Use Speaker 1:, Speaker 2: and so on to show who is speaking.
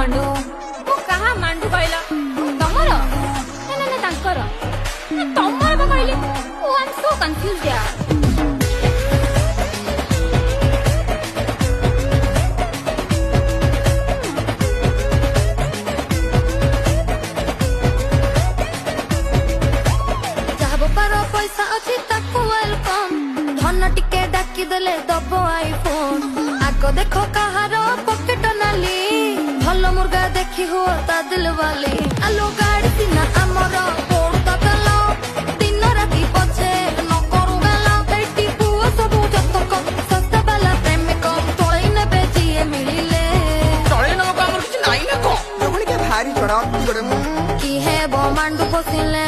Speaker 1: मांडू वो कहा मांडू कहला तमर ना ना तांकर तमर बा कहली ओ आई एम सो कंफ्यूज्ड यार पैसा अच्छी ताकू वेलकम धन टिके डाकी देले दबो आईफोन आगो देखो कहारो पॉकेट नाली भल मुर्गा देखी हो ता दिल वाली आलो गाड़ी सिना हमर पोड़ तकलो दिन राती पछे न करू गला बेटी पुओ सब जतक सस्ता वाला प्रेम को तोळे ने बेचिए मिलिले
Speaker 2: तोळे न को हमर किछ नाही न को जोणी के भारी चढ़ा की
Speaker 1: है बो मांडू पोसिले